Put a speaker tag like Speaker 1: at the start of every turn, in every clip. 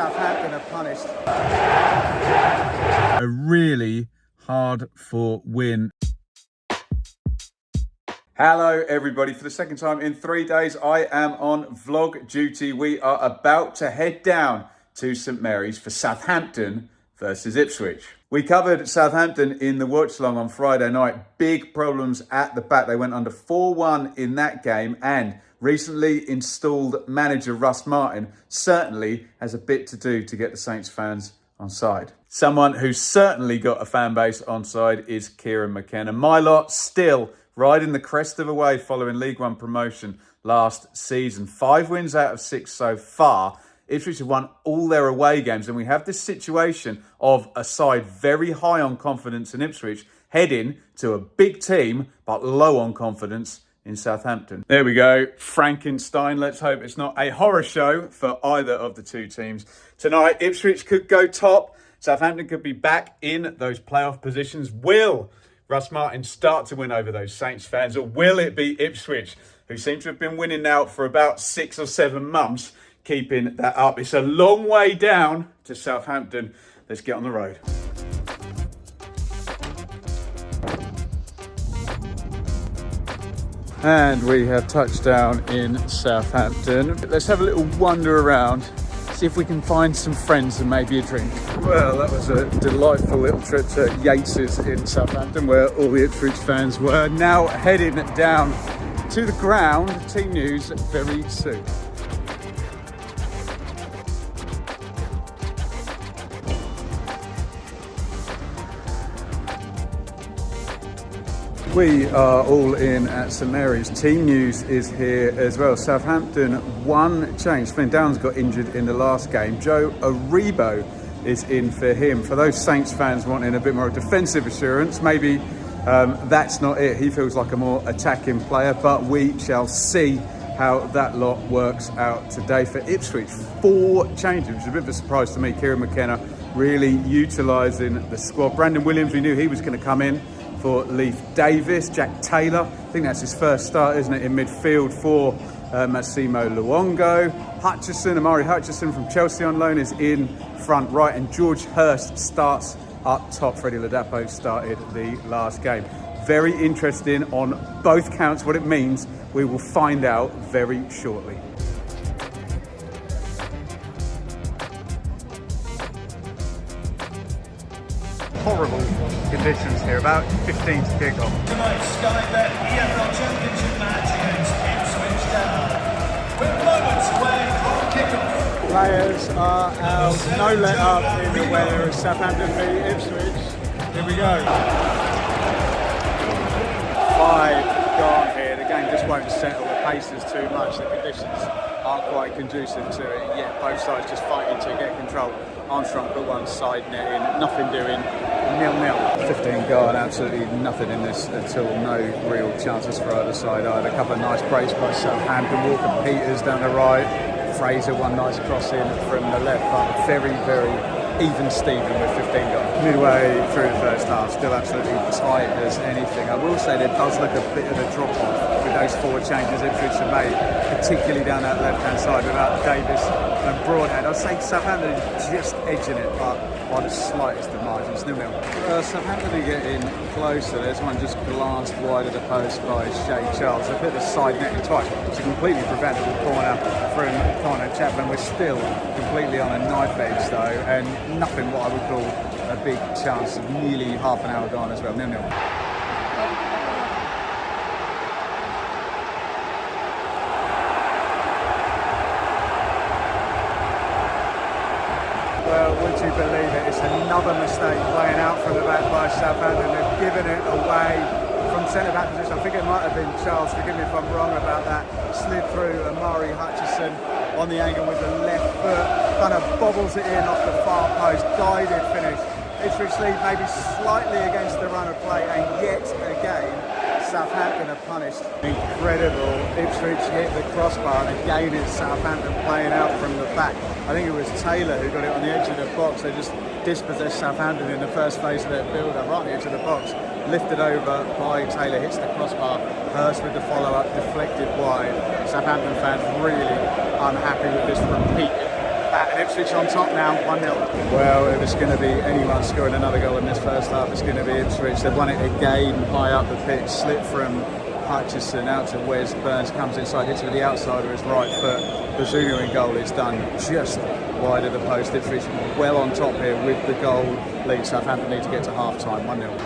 Speaker 1: Southampton are punished.
Speaker 2: A really hard-fought win. Hello everybody, for the second time in 3 days I am on vlog duty. We are about to head down to St Mary's for Southampton versus Ipswich. We covered Southampton in the watch-along on Friday night. Big problems at the back. They went under 4-1 in that game, and recently installed manager Russ Martin certainly has a bit to do to get the Saints fans on side. Someone who's certainly got a fan base on side is Kieran McKenna. My lot still riding the crest of a wave following League One promotion last season. 5 wins out of 6 so far. Ipswich have won all their away games, and we have this situation of a side very high on confidence in Ipswich heading to a big team but low on confidence in Southampton. There we go, Frankenstein. Let's hope it's not a horror show for either of the two teams. Tonight, Ipswich could go top. Southampton could be back in those playoff positions. Will Russ Martin start to win over those Saints fans, or will it be Ipswich, who seem to have been winning now for about 6 or 7 months, keeping that up? It's a long way down to Southampton. Let's get on the road. And we have touched down in Southampton. Let's have a little wander around, see if we can find some friends and maybe a drink. Well, that was a delightful little trip to Yates's in Southampton, where all the Ipswich fans were. Now heading down to the ground. Team news very soon. We are all in at St Mary's. Team news is here as well. Southampton, one change. Flynn Downs got injured in the last game. Joe Aribo is in for him. For those Saints fans wanting a bit more defensive assurance, maybe that's not it. He feels like a more attacking player, but we shall see how that lot works out today. For Ipswich, 4 changes, which is a bit of a surprise to me. Kieran McKenna really utilising the squad. Brandon Williams, we knew he was going to come in for Leif Davis. Jack Taylor, I think that's his first start, isn't it, in midfield for Massimo Luongo. Hutchinson, Omari Hutchinson from Chelsea on loan, is in front right, and George Hurst starts up top. Freddie Ladapo started the last game. Very interesting on both counts. What it means, we will find out very shortly. Horrible conditions here, about 15 to kick off.
Speaker 3: Tonight's Sky Bet EFL Championship match against Ipswich Town. We're moments away from kickoff.
Speaker 1: Players are out, no let up in the weather as Southampton beat Ipswich. Here we go. 5 gone here. The game just won't settle. The pace is too much. The conditions aren't quite conducive to it yet. Both sides just fighting to get control. Armstrong put one side net in, nothing doing, 0-0. 15 gone, absolutely nothing in this at all. No real chances for either side. I had a couple of nice breaks by Southampton. Walker Peters down the right. Fraser, one nice cross in from the left, but very, very even Steven with 15 gone. Midway through the first half, still absolutely tight as anything. I will say there does look a bit of a drop off with those 4 changes Ipswich have made, particularly down that left hand side without Davis and Broadhead. I'd say Southampton is just edging it, but by the slightest of margins, 0-0. Southampton are getting closer. There's one just glanced wide of the post by Shay Charles. A bit of side netting twice. It's a completely preventable corner from Connor Chapman. We're still completely on a knife edge though, and nothing what I would call a big chance. Nearly half an hour gone as well, 0-0. Well, would you believe it? It's another mistake playing out from the back by Southampton. They've given it away from centre-back position. I think it might have been Charles, forgive me if I'm wrong about that. Slid through Omari Hutchinson on the angle with the left foot. Kind of bobbles it in off the far post. Guided finish. Ipswich lead maybe slightly against the run of play, and yet again Southampton are punished. Incredible. Ipswich hit the crossbar, and again it's Southampton playing out from the back. I think it was Taylor who got it on the edge of the box. They just dispossessed Southampton in the first phase of their build-up, right on the edge of the box. Lifted over by Taylor, hits the crossbar. Hurst with the follow-up, deflected wide. Southampton fans really unhappy with this repeat back, and Ipswich on top now, 1-0. Well, it was going to be anyone scoring another goal in this first half. It's going to be Ipswich. They've won it again, high up the pitch, slip from Hutchinson out to Wes. Burns comes inside, hits with the outside of his right foot. Bazunu in goal is done just wide of the post. Ipswich well on top here with the goal lead. Southampton need to get to half-time, 1-0.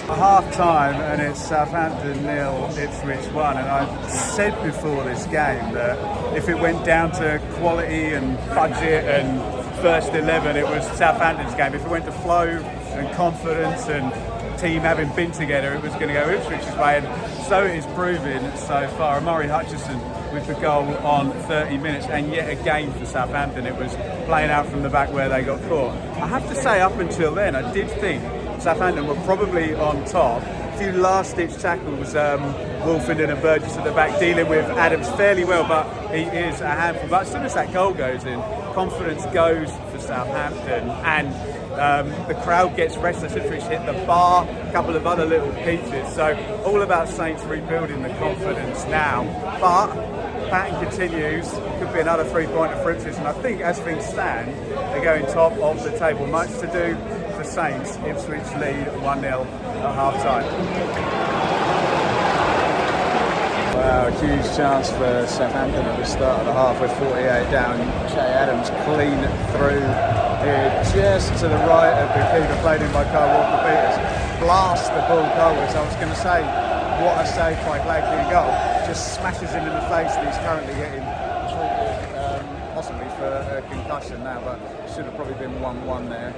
Speaker 1: Half-time, and it's Southampton 0, Ipswich 1. And I said before this game that if it went down to quality and budget and first 11, it was Southampton's game. If it went to flow and confidence and team having been together, it was going to go Ipswich's way, and so it is proving so far. Omari Hutchinson with the goal on 30 minutes, and yet again for Southampton, it was playing out from the back where they got caught. I have to say, up until then, I did think Southampton were probably on top. A few last-ditch tackles, Wolfenden and Burgess at the back, dealing with Adams fairly well, but he is a handful. But as soon as that goal goes in, confidence goes for Southampton, and the crowd gets restless. Ipswich hit the bar, a couple of other little peaches. So all about Saints rebuilding the confidence now. But pattern continues. Could be another 3-pointer for Ipswich, and I think as things stand, they're going top of the table. Much to do for Saints. Ipswich lead 1-0 at half-time. Wow, huge chance for Southampton at the start of the half with 48 down. Che Adams clean through here, just to the right of the keeper, played in by Kyle Walker-Peters. Blast the ball goalwards. I was going to say, what a save by Gladkey goal. Just smashes him in the face, and he's currently getting treated possibly for a concussion now, but should have probably been 1-1 there.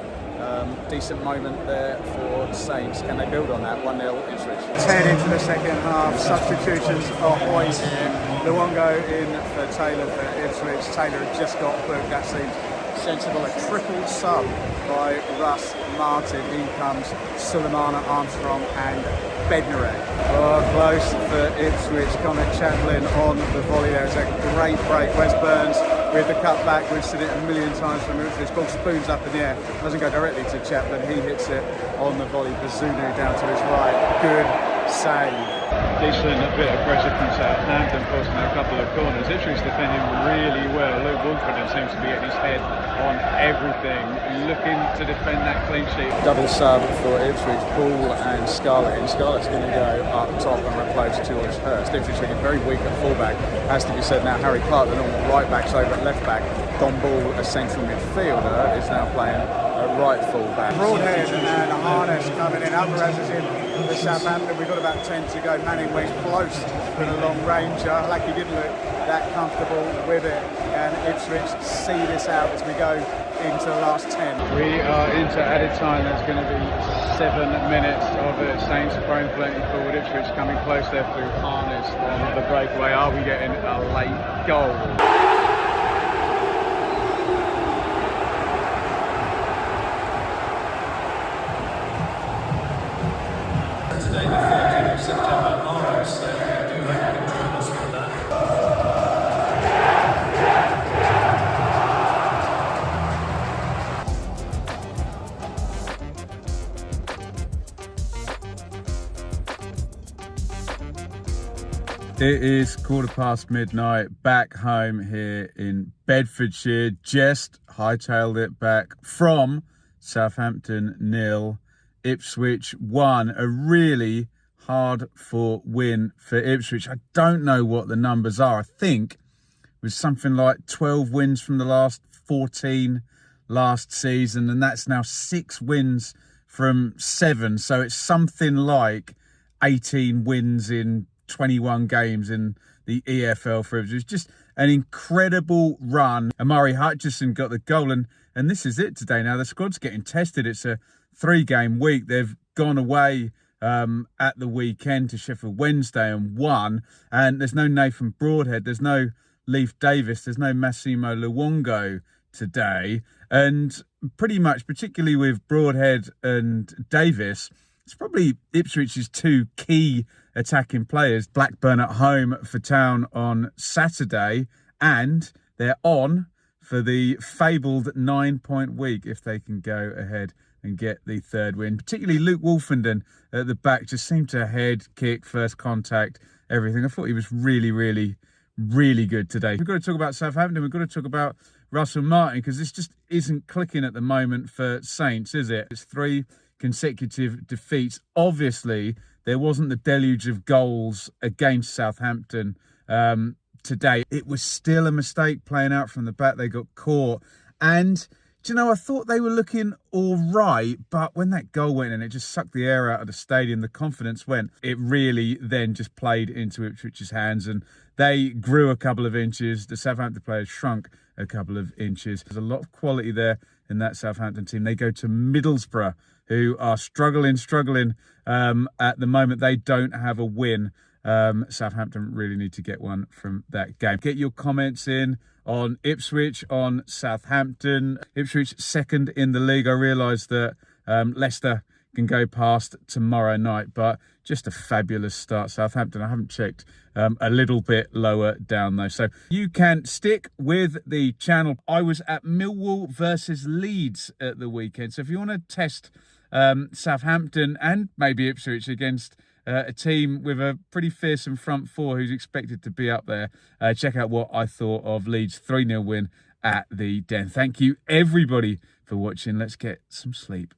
Speaker 1: Decent moment there for Saints. Can they build on that? 1-0 Ipswich. 10 into the second half. Substitutions ahoy here. Luongo in for Taylor for Ipswich. Taylor had just got booked. That seems sensible. A triple sub by Russ Martin. In comes Sulemana, Armstrong and Bednarek. Oh, close for Ipswich. Connor Chaplin on the volley there. It's a great break. Wes Burns with the cut back. We've seen it a million times from Ipswich. Ball spoons up in the air. Doesn't go directly to Chaplin. He hits it on the volley. Bazunu down to his right. Good save. Decent bit of pressure from Southampton, forcing a couple of corners. Ipswich defending really well. Luke Wolfenden seems to be getting his head on everything, looking to defend that clean sheet. Double sub for Ipswich, Ball and Scarlett. And Scarlett's going to go up top and replace George Hurst. Ipswich looking very weak at fullback. Has to be said now, Harry Clark, the normal right back's over at left back. Don Ball, a central midfielder, is now playing a right fullback. Broadhead and Harness coming in. Alvarez is in for Southampton. We've got about 10 to go. Manning went close with a long ranger. Like he didn't look that comfortable with it. And Ipswich see this out as we go into the last 10. We are into added time. There's going to be 7 minutes of it. Saints throwing plenty forward. Ipswich coming close there through Harness on the breakaway. Are we getting a late goal?
Speaker 3: Saturday, the 30th of September, tomorrow, so I do hope you can join us for that.
Speaker 2: It is midnight, back home here in Bedfordshire. Just hightailed it back from Southampton 0, Ipswich 1. A really hard-fought win for Ipswich. I don't know what the numbers are. I think it was something like 12 wins from the last 14 last season, and that's now 6 wins from 7. So it's something like 18 wins in 21 games in the EFL for Ipswich. Just an incredible run. Omari Hutchinson got the goal, and this is it today. Now the squad's getting tested. It's a 3-game week. They've gone away at the weekend to Sheffield Wednesday and won, and there's no Nathan Broadhead, there's no Leif Davis, there's no Massimo Luongo today, and pretty much, particularly with Broadhead and Davis, it's probably Ipswich's 2 key attacking players. Blackburn at home for Town on Saturday, and they're on for the fabled 9-point week if they can go ahead and get the 3rd win. Particularly Luke Wolfenden at the back just seemed to head, kick, first contact, everything. I thought he was really, really, really good today. We've got to talk about Southampton. We've got to talk about Russell Martin, because this just isn't clicking at the moment for Saints, is it? It's 3 consecutive defeats. Obviously, there wasn't the deluge of goals against Southampton today. It was still a mistake playing out from the back. They got caught. And, do you know, I thought they were looking all right, but when that goal went in, it just sucked the air out of the stadium. The confidence went. It really then just played into Ipswich's hands, and they grew a couple of inches. The Southampton players shrunk a couple of inches. There's a lot of quality there in that Southampton team. They go to Middlesbrough, who are struggling at the moment. They don't have a win. Southampton really need to get one from that game. Get your comments in on Ipswich, on Southampton. Ipswich second in the league. I realise that Leicester can go past tomorrow night, but just a fabulous start. Southampton, I haven't checked, a little bit lower down though. So you can stick with the channel. I was at Millwall versus Leeds at the weekend. So if you want to test Southampton and maybe Ipswich against a team with a pretty fearsome front four who's expected to be up there, check out what I thought of Leeds' 3-0 win at the Den. Thank you, everybody, for watching. Let's get some sleep.